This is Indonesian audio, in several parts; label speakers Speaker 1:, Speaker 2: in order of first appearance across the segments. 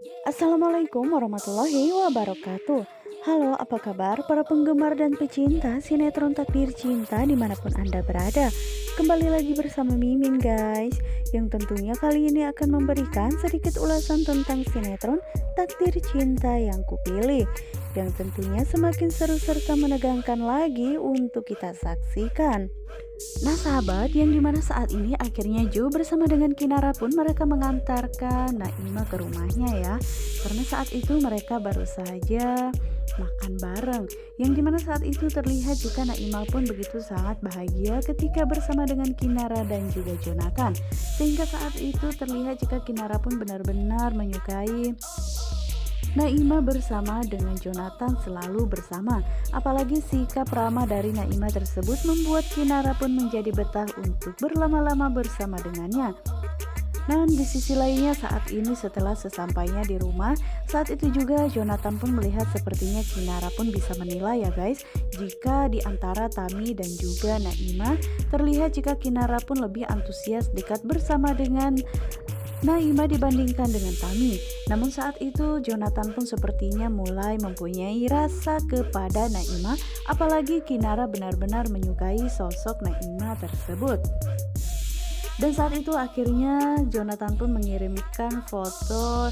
Speaker 1: Assalamualaikum warahmatullahi wabarakatuh. Halo, apa kabar para penggemar dan pecinta sinetron Takdir Cinta dimanapun Anda berada? Kembali lagi bersama Mimin guys, yang tentunya kali ini akan memberikan sedikit ulasan tentang sinetron Takdir Cinta yang kupilih, yang tentunya semakin seru serta menegangkan lagi untuk kita saksikan. Nah sahabat, yang dimana saat ini akhirnya Jo bersama dengan Kinara pun mereka mengantarkan Naima ke rumahnya ya. Karena saat itu mereka baru saja makan bareng. Yang dimana saat itu terlihat jika Naima pun begitu sangat bahagia ketika bersama dengan Kinara dan juga Jonathan. Sehingga saat itu terlihat jika Kinara pun benar-benar menyukai Naima bersama dengan Jonathan selalu bersama. Apalagi sikap ramah dari Naima tersebut membuat Kinara pun menjadi betah untuk berlama-lama bersama dengannya. Nah di sisi lainnya saat ini setelah sesampainya di rumah, saat itu juga Jonathan pun melihat sepertinya Kinara pun bisa menilai ya guys, jika di antara Tami dan juga Naima terlihat jika Kinara pun lebih antusias dekat bersama dengan Naima dibandingkan dengan Tami. Namun saat itu Jonathan pun sepertinya mulai mempunyai rasa kepada Naima, apalagi Kinara benar-benar menyukai sosok Naima tersebut. Dan saat itu akhirnya Jonathan pun mengirimkan foto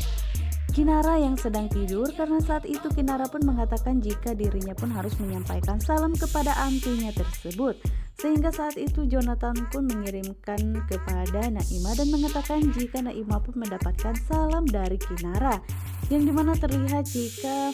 Speaker 1: Kinara yang sedang tidur, karena saat itu Kinara pun mengatakan jika dirinya pun harus menyampaikan salam kepada antinya tersebut. Sehingga saat itu Jonathan pun mengirimkan kepada Naima dan mengatakan jika Naima pun mendapatkan salam dari Kinara. Yang dimana terlihat jika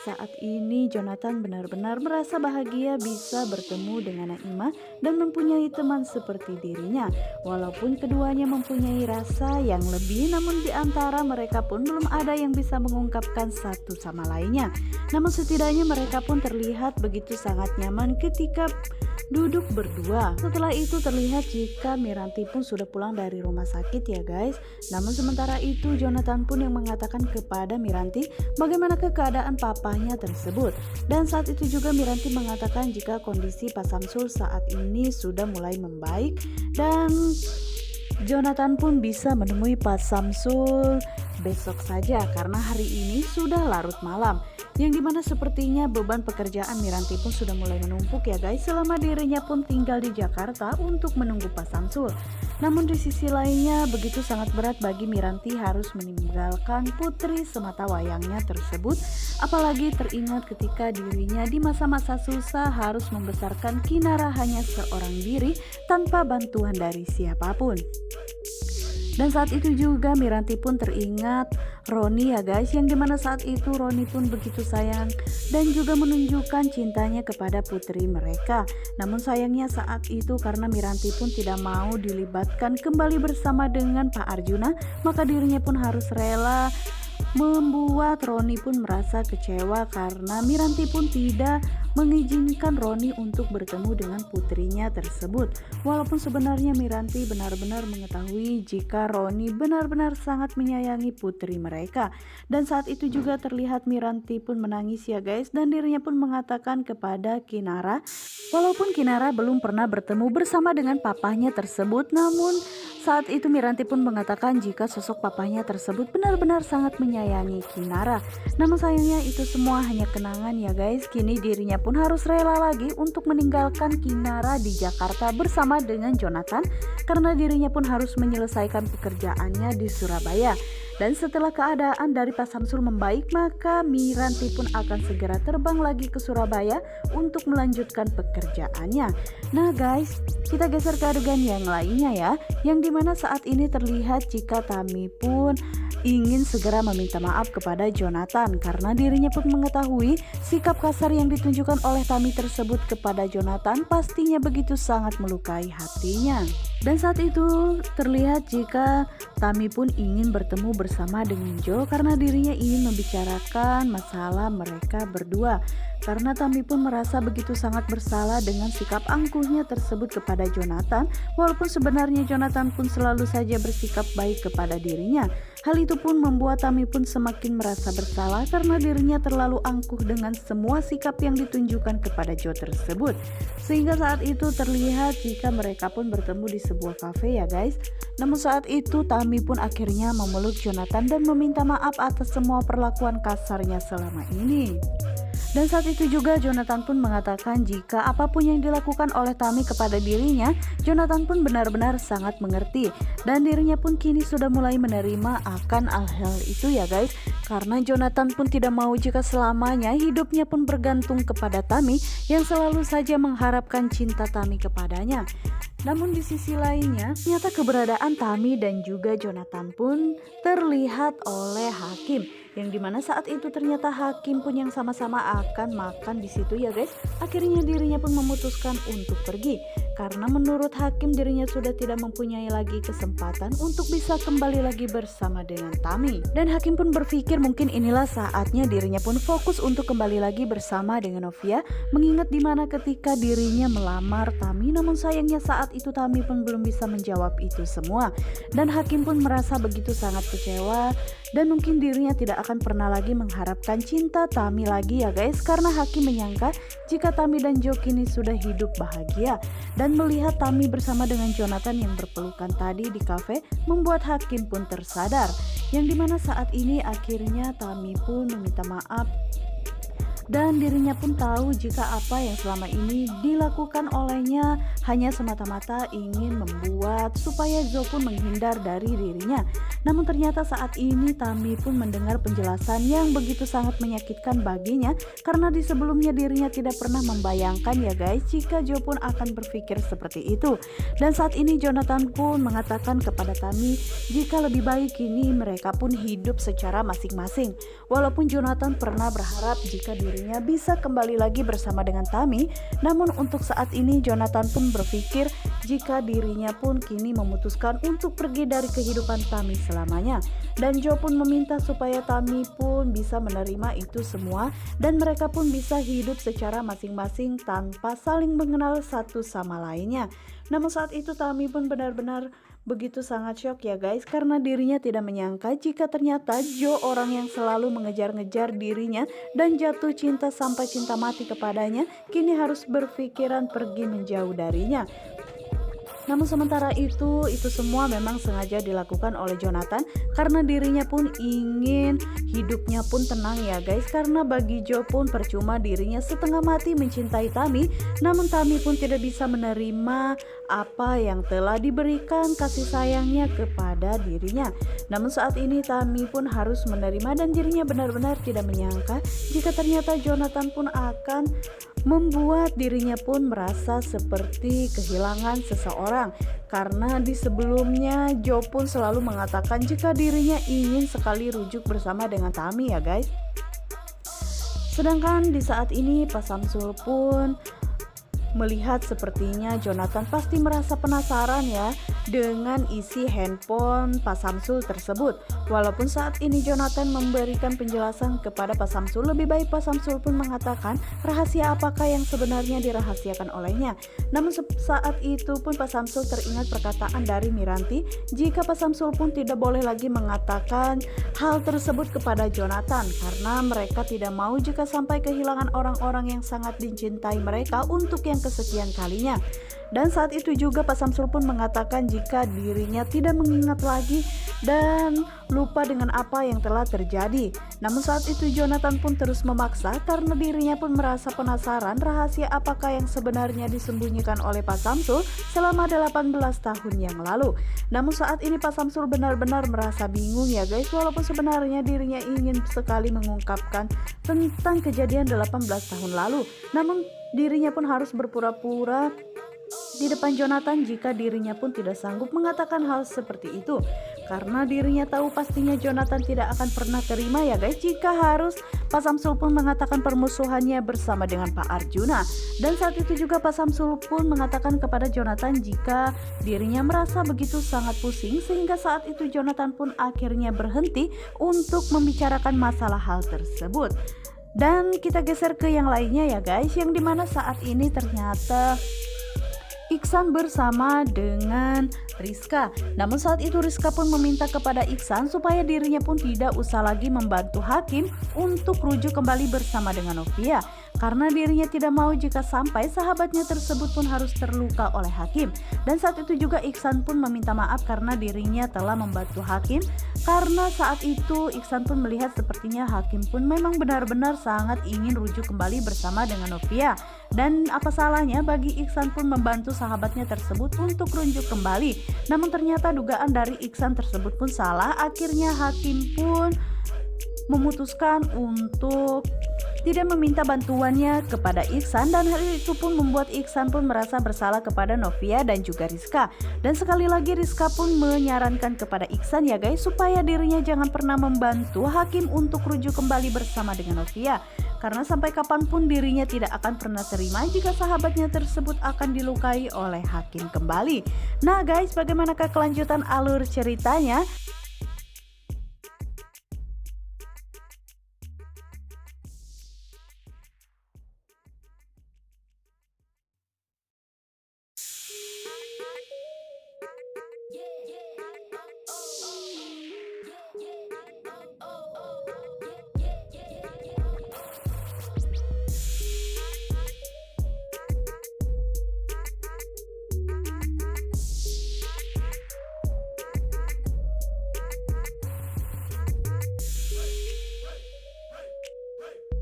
Speaker 1: saat ini Jonathan benar-benar merasa bahagia bisa bertemu dengan Naima dan mempunyai teman seperti dirinya. Walaupun keduanya mempunyai rasa yang lebih, namun di antara mereka pun belum ada yang bisa mengungkapkan satu sama lainnya. Namun setidaknya mereka pun terlihat begitu sangat nyaman ketika duduk berdua. Setelah itu terlihat jika Miranti pun sudah pulang dari rumah sakit ya guys. Namun sementara itu Jonathan pun yang mengatakan kepada Miranti bagaimanakah keadaan papanya tersebut. Dan saat itu juga Miranti mengatakan jika kondisi Pak Samsul saat ini sudah mulai membaik dan Jonathan pun bisa menemui Pak Samsul besok saja karena hari ini sudah larut malam. Yang dimana sepertinya beban pekerjaan Miranti pun sudah mulai menumpuk ya guys, selama dirinya pun tinggal di Jakarta untuk menunggu Pak Samsul. Namun di sisi lainnya begitu sangat berat bagi Miranti harus meninggalkan putri semata wayangnya tersebut. Apalagi teringat ketika dirinya di masa-masa susah harus membesarkan Kinara hanya seorang diri tanpa bantuan dari siapapun. Dan saat itu juga Miranti pun teringat Roni ya guys, yang dimana saat itu Roni pun begitu sayang dan juga menunjukkan cintanya kepada putri mereka. Namun sayangnya saat itu karena Miranti pun tidak mau dilibatkan kembali bersama dengan Pak Arjuna, maka dirinya pun harus rela, membuat Roni pun merasa kecewa karena Miranti pun tidak mengizinkan Roni untuk bertemu dengan putrinya tersebut. Walaupun sebenarnya Miranti benar-benar mengetahui jika Roni benar-benar sangat menyayangi putri mereka. Dan saat itu juga terlihat Miranti pun menangis ya guys, dan dirinya pun mengatakan kepada Kinara, walaupun Kinara belum pernah bertemu bersama dengan papahnya tersebut, namun saat itu Miranti pun mengatakan jika sosok papahnya tersebut benar-benar sangat menyayangi Kinara. Namun sayangnya itu semua hanya kenangan ya guys. Kini dirinya pun harus rela lagi untuk meninggalkan Kinara di Jakarta bersama dengan Jonathan karena dirinya pun harus menyelesaikan pekerjaannya di Surabaya. Dan setelah keadaan dari Pak Samsul membaik, maka Miranti pun akan segera terbang lagi ke Surabaya untuk melanjutkan pekerjaannya. Nah guys, kita geser ke adegan yang lainnya ya, yang dimana saat ini terlihat jika Tami pun ingin segera meminta maaf kepada Jonathan karena dirinya pun mengetahui sikap kasar yang ditunjukkan oleh Tami tersebut kepada Jonathan pastinya begitu sangat melukai hatinya. Dan saat itu terlihat jika Tami pun ingin bertemu bersama dengan Jo karena dirinya ingin membicarakan masalah mereka berdua. Karena Tami pun merasa begitu sangat bersalah dengan sikap angkuhnya tersebut kepada Jonathan, walaupun sebenarnya Jonathan pun selalu saja bersikap baik kepada dirinya. Hal itu pun membuat Tami pun semakin merasa bersalah karena dirinya terlalu angkuh dengan semua sikap yang ditunjukkan kepada Jo tersebut. Sehingga saat itu terlihat jika mereka pun bertemu di sebuah kafe ya guys. Namun saat itu Tami pun akhirnya memeluk Jonathan dan meminta maaf atas semua perlakuan kasarnya selama ini. Dan saat itu juga Jonathan pun mengatakan jika apapun yang dilakukan oleh Tami kepada dirinya, Jonathan pun benar-benar sangat mengerti. Dan dirinya pun kini sudah mulai menerima akan hal itu ya guys. Karena Jonathan pun tidak mau jika selamanya hidupnya pun bergantung kepada Tami yang selalu saja mengharapkan cinta Tami kepadanya. Namun di sisi lainnya, ternyata keberadaan Tami dan juga Jonathan pun terlihat oleh Hakim, yang dimana saat itu ternyata Hakim pun yang sama-sama akan makan di situ ya guys. Akhirnya dirinya pun memutuskan untuk pergi karena menurut Hakim dirinya sudah tidak mempunyai lagi kesempatan untuk bisa kembali lagi bersama dengan Tami. Dan Hakim pun berpikir mungkin inilah saatnya dirinya pun fokus untuk kembali lagi bersama dengan Novia, mengingat dimana ketika dirinya melamar Tami, namun sayangnya saat itu Tami pun belum bisa menjawab itu semua. Dan Hakim pun merasa begitu sangat kecewa dan mungkin dirinya tidak akan pernah lagi mengharapkan cinta Tami lagi ya guys, karena Hakim menyangka jika Tami dan Jo kini sudah hidup bahagia. Dan melihat Tami bersama dengan Jonathan yang berpelukan tadi di kafe membuat Hakim pun tersadar, yang dimana saat ini akhirnya Tami pun meminta maaf dan dirinya pun tahu jika apa yang selama ini dilakukan olehnya hanya semata-mata ingin membuat supaya Jo pun menghindar dari dirinya. Namun ternyata saat ini Tami pun mendengar penjelasan yang begitu sangat menyakitkan baginya, karena di sebelumnya dirinya tidak pernah membayangkan ya guys jika Jo pun akan berpikir seperti itu. Dan saat ini Jonathan pun mengatakan kepada Tami jika lebih baik kini mereka pun hidup secara masing-masing. Walaupun Jonathan pernah berharap jika dirinya bisa kembali lagi bersama dengan Tami, namun untuk saat ini Jonathan pun berpikir jika dirinya pun kini memutuskan untuk pergi dari kehidupan Tami selamanya. Dan Jo pun meminta supaya Tami pun bisa menerima itu semua dan mereka pun bisa hidup secara masing-masing tanpa saling mengenal satu sama lainnya. Namun saat itu Tami pun benar-benar begitu sangat shock ya guys, karena dirinya tidak menyangka jika ternyata Jo, orang yang selalu mengejar-ngejar dirinya dan jatuh cinta sampai cinta mati kepadanya, kini harus berpikiran pergi menjauh darinya. Namun sementara itu semua memang sengaja dilakukan oleh Jonathan karena dirinya pun ingin hidupnya pun tenang ya guys. Karena bagi Jo pun percuma dirinya setengah mati mencintai Tami, namun Tami pun tidak bisa menerima apa yang telah diberikan kasih sayangnya kepada dirinya. Namun saat ini Tami pun harus menerima dan dirinya benar-benar tidak menyangka jika ternyata Jonathan pun akan membuat dirinya pun merasa seperti kehilangan seseorang, karena di sebelumnya Jo pun selalu mengatakan jika dirinya ingin sekali rujuk bersama dengan Tami ya guys. Sedangkan di saat ini Pak Samsul pun melihat sepertinya Jonathan pasti merasa penasaran ya dengan isi handphone Pak Samsul tersebut. Walaupun saat ini Jonathan memberikan penjelasan kepada Pak Samsul, lebih baik Pak Samsul pun mengatakan rahasia apakah yang sebenarnya dirahasiakan olehnya. Namun saat itu pun Pak Samsul teringat perkataan dari Miranti jika Pak Samsul pun tidak boleh lagi mengatakan hal tersebut kepada Jonathan karena mereka tidak mau jika sampai kehilangan orang-orang yang sangat dicintai mereka untuk yang kesekian kalinya. Dan saat itu juga Pak Samsul pun mengatakan jika dirinya tidak mengingat lagi dan lupa dengan apa yang telah terjadi. Namun saat itu Jonathan pun terus memaksa karena dirinya pun merasa penasaran rahasia apakah yang sebenarnya disembunyikan oleh Pak Samsul selama 18 tahun yang lalu. Namun saat ini Pak Samsul benar-benar merasa bingung ya guys, walaupun sebenarnya dirinya ingin sekali mengungkapkan tentang kejadian 18 tahun lalu. Namun dirinya pun harus berpura-pura di depan Jonathan jika dirinya pun tidak sanggup mengatakan hal seperti itu, karena dirinya tahu pastinya Jonathan tidak akan pernah terima ya guys jika harus Pak Samsul pun mengatakan permusuhannya bersama dengan Pak Arjuna. Dan saat itu juga Pak Samsul pun mengatakan kepada Jonathan jika dirinya merasa begitu sangat pusing, sehingga saat itu Jonathan pun akhirnya berhenti untuk membicarakan masalah hal tersebut. Dan kita geser ke yang lainnya ya guys, yang dimana saat ini ternyata Iksan bersama dengan Rizka. Namun saat itu Rizka pun meminta kepada Iksan supaya dirinya pun tidak usah lagi membantu Hakim untuk rujuk kembali bersama dengan Novia, karena dirinya tidak mau jika sampai sahabatnya tersebut pun harus terluka oleh Hakim. Dan saat itu juga Iksan pun meminta maaf karena dirinya telah membantu Hakim, karena saat itu Iksan pun melihat sepertinya Hakim pun memang benar-benar sangat ingin rujuk kembali bersama dengan Novia. Dan apa salahnya bagi Iksan pun membantu sahabatnya tersebut untuk rujuk kembali. Namun ternyata dugaan dari Iksan tersebut pun salah. Akhirnya Hakim pun memutuskan untuk tidak meminta bantuannya kepada Iksan, dan hal itu pun membuat Iksan pun merasa bersalah kepada Novia dan juga Rizka. Dan sekali lagi Rizka pun menyarankan kepada Iksan ya guys, supaya dirinya jangan pernah membantu Hakim untuk rujuk kembali bersama dengan Novia, karena sampai kapanpun dirinya tidak akan pernah terima jika sahabatnya tersebut akan dilukai oleh Hakim kembali. Nah guys, bagaimanakah kelanjutan alur ceritanya?